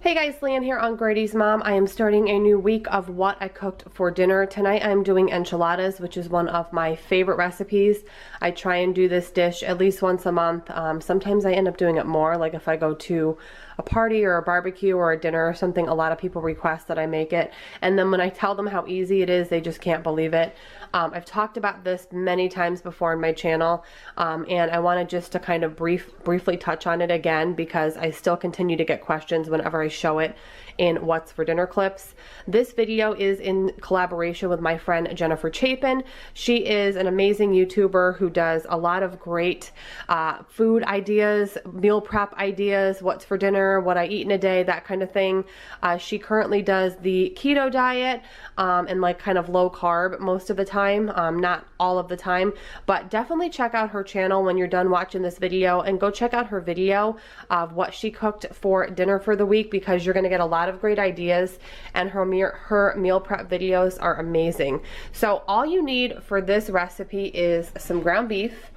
Hey guys, Leanne here on Grady's Mom. I am starting a new week of what I cooked for dinner. Tonight I'm doing enchiladas, which is one of my favorite recipes. I try and do this dish at least once a month. Sometimes I end up doing it more, like if I go to a party or a barbecue or a dinner or something, a lot of people request that I make it. And then when I tell them how easy it is, they just can't believe it. I've talked about this many times before on my channel, and I wanted just to kind of briefly touch on it again because I still continue to get questions whenever I show it in What's for Dinner clips. This video is in collaboration with my friend Jennifer Chapin. She is an amazing YouTuber who does a lot of great food ideas, meal prep ideas, what's for dinner, what I eat in a day, that kind of thing. She currently does the keto diet and like kind of low carb most of the time, not all of the time, but definitely check out her channel when you're done watching this video and go check out her video of what she cooked for dinner for the week, because you're going to get a lot of great ideas, and her meal prep videos are amazing. So all you need for this recipe is some ground beef,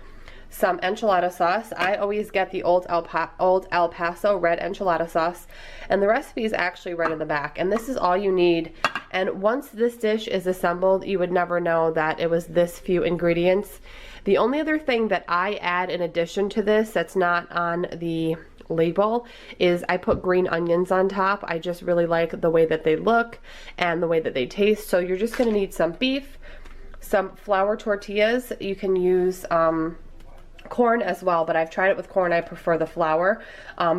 some enchilada sauce. I always get the Old El Paso red enchilada sauce, and the recipe is actually right in the back, and this is all you need. And once this dish is assembled, you would never know that it was this few ingredients. The only other thing that I add in addition to this that's not on the label is I put green onions on top. I just really like the way that they look and the way that they taste. So you're just going to need some beef, some flour tortillas. You can use corn as well, but I've tried it with corn. I prefer the flour.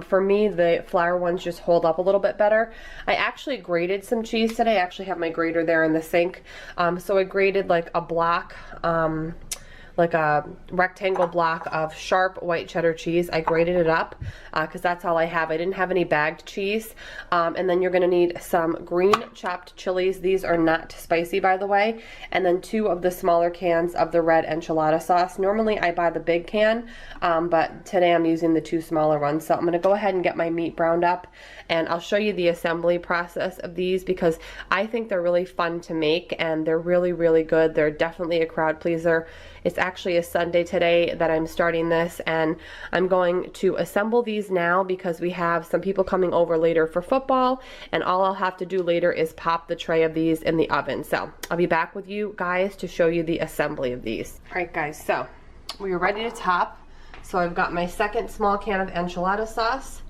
For me, the flour ones just hold up a little bit better. I actually grated some cheese today. I actually have my grater there in the sink. So I grated like a block, like a rectangle block of sharp white cheddar cheese. I grated it up because that's all I have. I didn't have any bagged cheese. And then you're gonna need some green chopped chilies. These are not spicy, by the way. And then 2 of the smaller cans of the red enchilada sauce. Normally I buy the big can, but today I'm using the 2 smaller ones. So I'm gonna go ahead and get my meat browned up, and I'll show you the assembly process of these because I think they're really fun to make and they're really, really good. They're definitely a crowd pleaser. It's actually a Sunday today that I'm starting this, and I'm going to assemble these now because we have some people coming over later for football, and all I'll have to do later is pop the tray of these in the oven. So I'll be back with you guys to show you the assembly of these. All right guys, so we are ready to top. So I've got my second small can of enchilada sauce.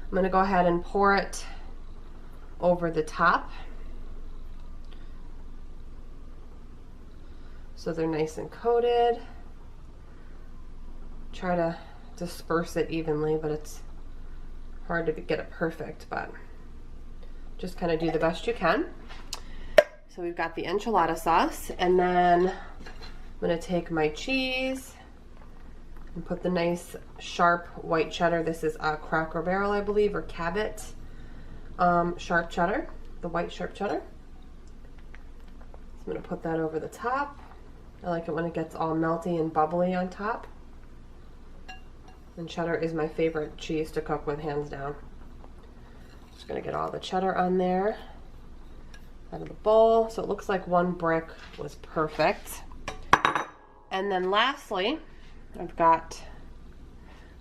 I'm gonna go ahead and pour it over the top, so they're nice and coated. Try to disperse it evenly, but it's hard to get it perfect, but just kind of do the best you can. So we've got the enchilada sauce, and then I'm going to take my cheese and put the nice sharp white cheddar. This is a Cracker Barrel, I believe, or Cabot sharp cheddar, the white sharp cheddar. So I'm going to put that over the top. I like it when it gets all melty and bubbly on top. And cheddar is my favorite cheese to cook with, hands down. Just gonna get all the cheddar on there out of the bowl. So it looks like 1 brick was perfect. And then lastly, I've got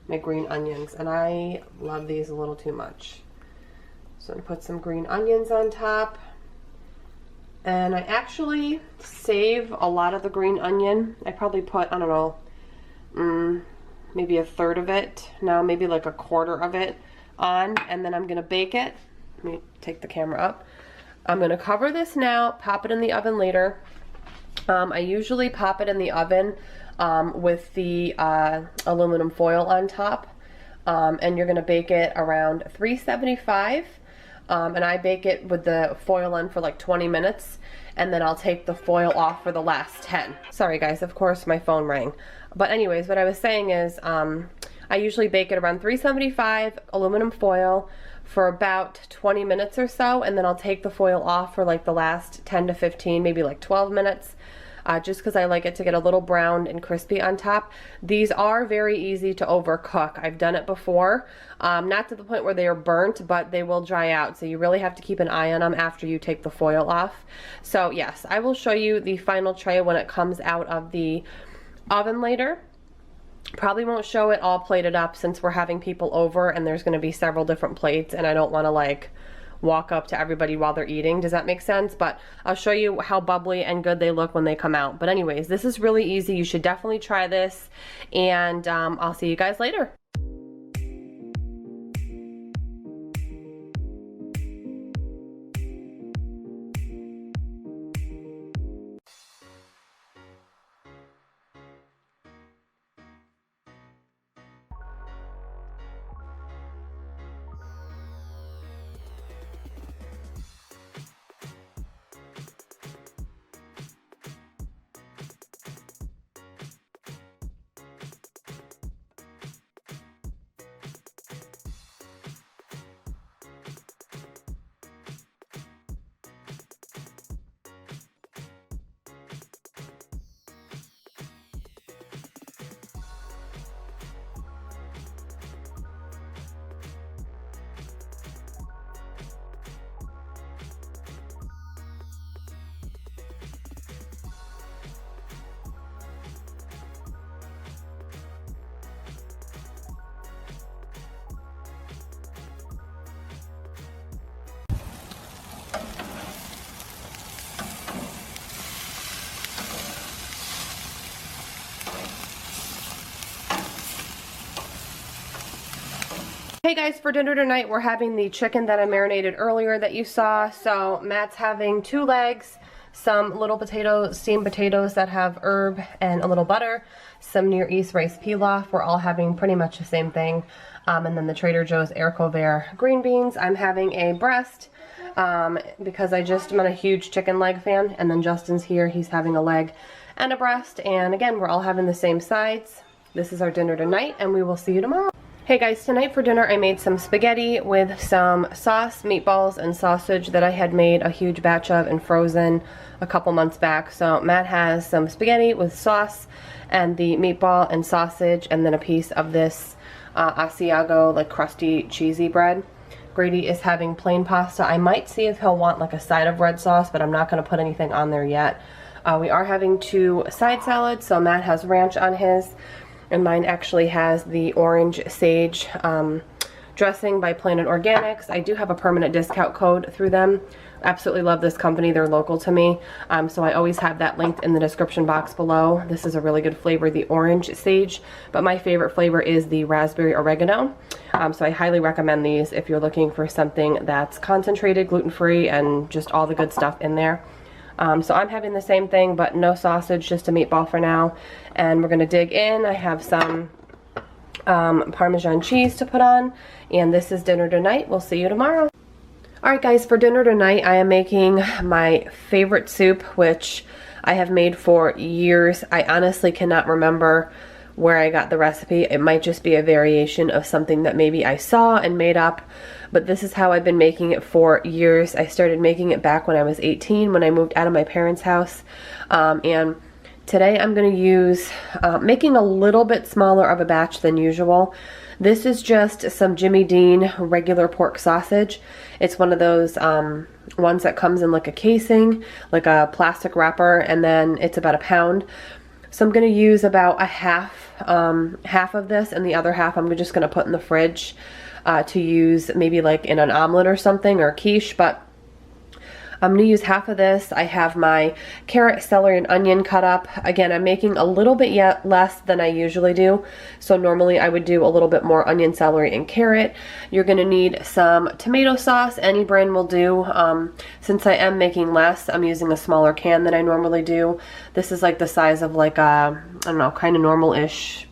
my green onions, and I love these a little too much. So I'm gonna put some green onions on top. And I actually save a lot of the green onion. I probably put, I don't know, maybe 1/3 of it. No, maybe like 1/4 of it on, and then I'm gonna bake it. Let me take the camera up. I'm gonna cover this now, pop it in the oven later. I usually pop it in the oven with the aluminum foil on top, and you're gonna bake it around 375. And I bake it with the foil on for like 20 minutes, and then I'll take the foil off for the last 10. Sorry guys, of course my phone rang. But anyways, what I was saying is I usually bake it around 375 aluminum foil for about 20 minutes or so, and then I'll take the foil off for like the last 10 to 15, maybe like 12 minutes. Just because I like it to get a little browned and crispy on top. These are very easy to overcook. I've done it before. Not to the point where they are burnt, but they will dry out. So you really have to keep an eye on them after you take the foil off. So yes, I will show you the final tray when it comes out of the oven later. Probably won't show it all plated up since we're having people over and there's going to be several different plates and I don't want to like walk up to everybody while they're eating. Does that make sense? But I'll show you how bubbly and good they look when they come out. But anyways, this is really easy. You should definitely try this, and I'll see you guys later. Hey guys, for dinner tonight we're having the chicken that I marinated earlier that you saw. So Matt's having 2 legs, some little potatoes, steamed potatoes that have herb and a little butter, some Near East rice pilaf. We're all having pretty much the same thing. And then the Trader Joe's haricot vert green beans. I'm having a breast because I'm a huge chicken leg fan. And then Justin's here, he's having a leg and a breast. And again, we're all having the same sides. This is our dinner tonight and we will see you tomorrow. Hey guys, tonight for dinner I made some spaghetti with some sauce, meatballs, and sausage that I had made a huge batch of and frozen a couple months back. So Matt has some spaghetti with sauce and the meatball and sausage, and then a piece of this Asiago, like crusty cheesy bread. Grady is having plain pasta. I might see if he'll want like a side of red sauce, but I'm not going to put anything on there yet. We are having 2 side salads, so Matt has ranch on his. And mine actually has the orange sage dressing by Planet Organics. I do have a permanent discount code through them. Absolutely love this company. They're local to me. So I always have that linked in the description box below. This is a really good flavor, the orange sage. But my favorite flavor is the raspberry oregano. So I highly recommend these if you're looking for something that's concentrated, gluten-free, and just all the good stuff in there. So I'm having the same thing, but no sausage, just a meatball for now. And we're going to dig in. I have some Parmesan cheese to put on. And this is dinner tonight. We'll see you tomorrow. Alright guys, for dinner tonight I am making my favorite soup, which I have made for years. I honestly cannot remember where I got the recipe. It might just be a variation of something that maybe I saw and made up. But this is how I've been making it for years. I started making it back when I was 18, when I moved out of my parents' house. And today I'm going to use, making a little bit smaller of a batch than usual. This is just some Jimmy Dean regular pork sausage. It's one of those ones that comes in like a casing, like a plastic wrapper, and then it's about 1 pound. So I'm going to use about a half of this, and the other half I'm just going to put in the fridge to use maybe like in an omelet or something, or quiche. But I'm going to use half of this. I have my carrot, celery, and onion cut up. Again, I'm making a little bit less than I usually do. So normally I would do a little bit more onion, celery, and carrot. You're going to need some tomato sauce. Any brand will do. Since I am making less, I'm using a smaller can than I normally do. This is like the size of like a, I don't know, kind of normal-ish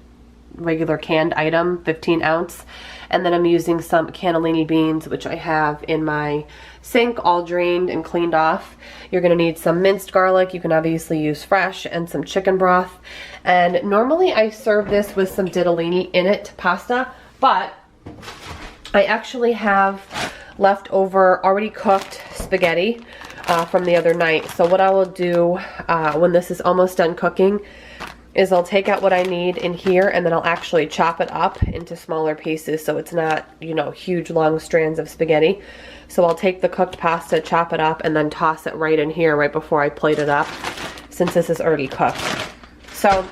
regular canned item, 15 ounce. And then I'm using some cannellini beans, which I have in my sink, all drained and cleaned off. You're going to need some minced garlic. You can obviously use fresh, and some chicken broth. And normally I serve this with some ditalini in it, pasta, but I actually have leftover already cooked spaghetti from the other night. So what I will do when this is almost done cooking is I'll take out what I need in here, and then I'll actually chop it up into smaller pieces so it's not, you know, huge long strands of spaghetti. So I'll take the cooked pasta, chop it up, and then toss it right in here right before I plate it up, since this is already cooked. So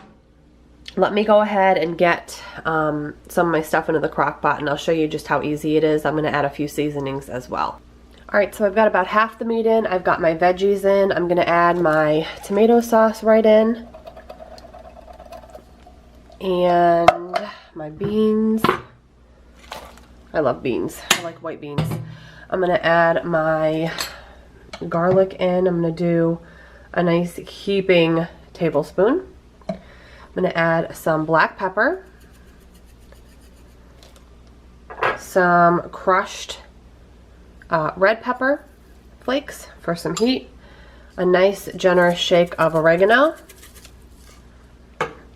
let me go ahead and get some of my stuff into the crock pot, and I'll show you just how easy it is. I'm going to add a few seasonings as well. Alright, so I've got about half the meat in. I've got my veggies in. I'm going to add my tomato sauce right in. And my beans. I love beans. I like white beans. I'm going to add my garlic in. I'm going to do a nice heaping tablespoon. I'm going to add some black pepper, some crushed red pepper flakes for some heat, a nice generous shake of oregano,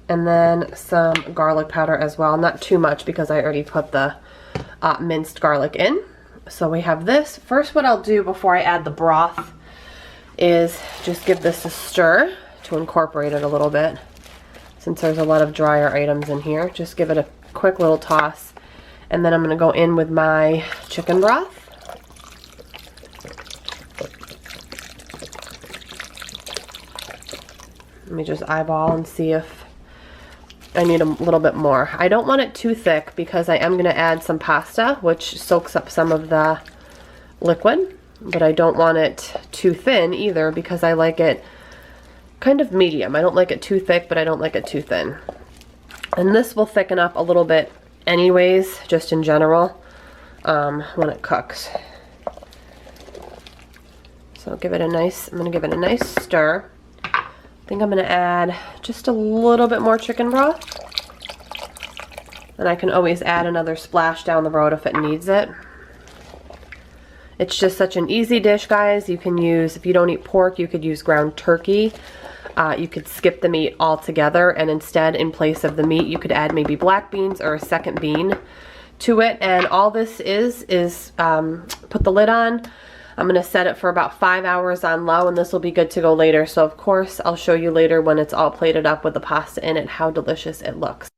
and then some garlic powder as well. Not too much because I already put the minced garlic in. So we have this. First, what I'll do before I add the broth is just give this a stir to incorporate it a little bit. Since there's a lot of drier items in here, just give it a quick little toss. And then I'm going to go in with my chicken broth. Let me just eyeball and see if I need a little bit more. I don't want it too thick because I am going to add some pasta, which soaks up some of the liquid. But I don't want it too thin either because I like it kind of medium. I don't like it too thick, but I don't like it too thin. And this will thicken up a little bit anyways, just in general, when it cooks. So give it a nice, I'm going to give it a nice stir. I think I'm going to add just a little bit more chicken broth. And I can always add another splash down the road if it needs it. It's just such an easy dish, guys. You can use, if you don't eat pork, you could use ground turkey. You could skip the meat altogether, and instead, in place of the meat, you could add maybe black beans or a second bean to it. And all this is put the lid on. I'm going to set it for about 5 hours on low, and this will be good to go later. So, of course, I'll show you later when it's all plated up with the pasta in it how delicious it looks.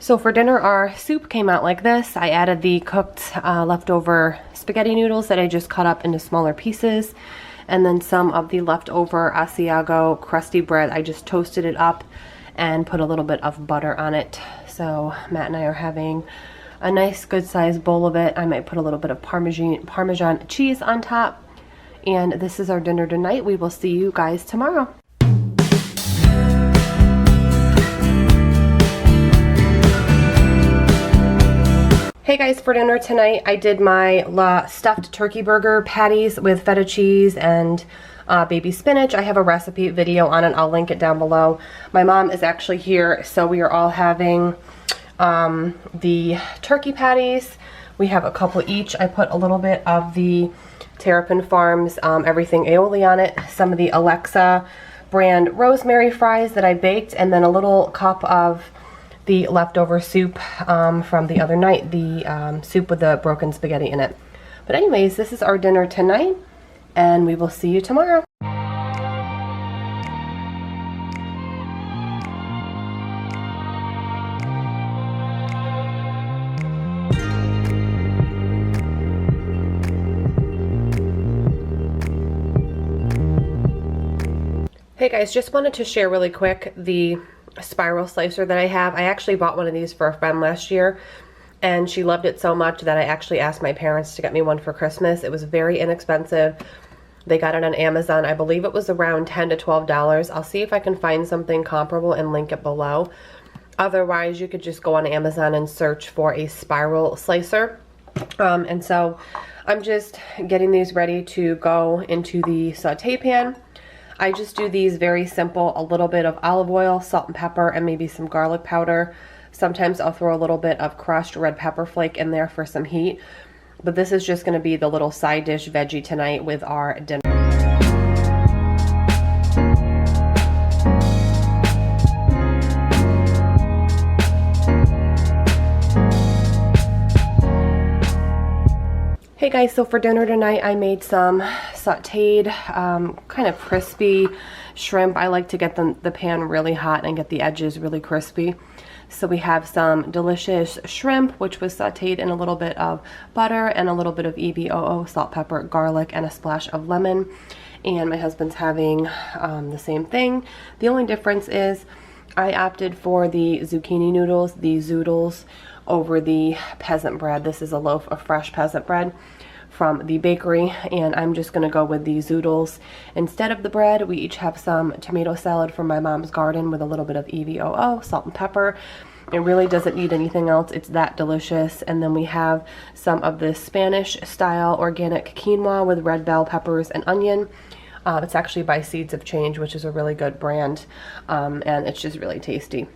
So for dinner, our soup came out like this. I added the cooked leftover spaghetti noodles that I just cut up into smaller pieces, and then some of the leftover Asiago crusty bread. I just toasted it up and put a little bit of butter on it. So Matt and I are having a nice good sized bowl of it. I might put a little bit of Parmesan cheese on top. And this is our dinner tonight. We will see you guys tomorrow. Hey guys, for dinner tonight I did my stuffed turkey burger patties with feta cheese and baby spinach. I have a recipe video on it. I'll link it down below. My mom is actually here, so we are all having the turkey patties. We have a couple each. I put a little bit of the Terrapin Farms everything aioli on it, some of the Alexa brand rosemary fries that I baked, and then a little cup of the leftover soup from the other night, the soup with the broken spaghetti in it. But anyways, this is our dinner tonight, and we will see you tomorrow. Hey guys, just wanted to share really quick the spiral slicer that I have. I actually bought one of these for a friend last year, and she loved it so much that I actually asked my parents to get me one for Christmas. It was very inexpensive. They got it on Amazon. I believe it was around $10 to $12. I'll see if I can find something comparable and link it below. Otherwise, you could just go on Amazon and search for a spiral slicer. And so I'm just getting these ready to go into the saute pan. I just do these very simple, a little bit of olive oil, salt and pepper, and maybe some garlic powder. Sometimes I'll throw a little bit of crushed red pepper flake in there for some heat. But this is just going to be the little side dish veggie tonight with our dinner. Hey guys, so for dinner tonight I made some sauteed, kind of crispy shrimp. I like to get the pan really hot and get the edges really crispy. So we have some delicious shrimp, which was sauteed in a little bit of butter and a little bit of EVOO, salt, pepper, garlic, and a splash of lemon. And my husband's having the same thing. The only difference is I opted for the zucchini noodles, the zoodles, over the peasant bread. This is a loaf of fresh peasant bread from the bakery, and I'm just gonna go with the zoodles instead of the bread. We each have some tomato salad from my mom's garden with a little bit of EVOO, salt and pepper. It really doesn't need anything else. It's that delicious. And then we have some of this Spanish style organic quinoa with red bell peppers and onion. It's actually by Seeds of Change, which is a really good brand, and it's just really tasty.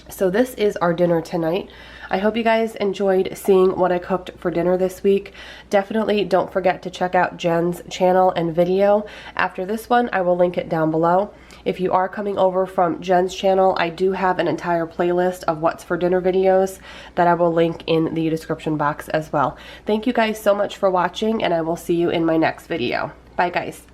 So this is our dinner tonight. I hope you guys enjoyed seeing what I cooked for dinner this week. Definitely don't forget to check out Jen's channel and video. After this one, I will link it down below. If you are coming over from Jen's channel, I do have an entire playlist of what's for dinner videos that I will link in the description box as well. Thank you guys so much for watching, and I will see you in my next video. Bye guys.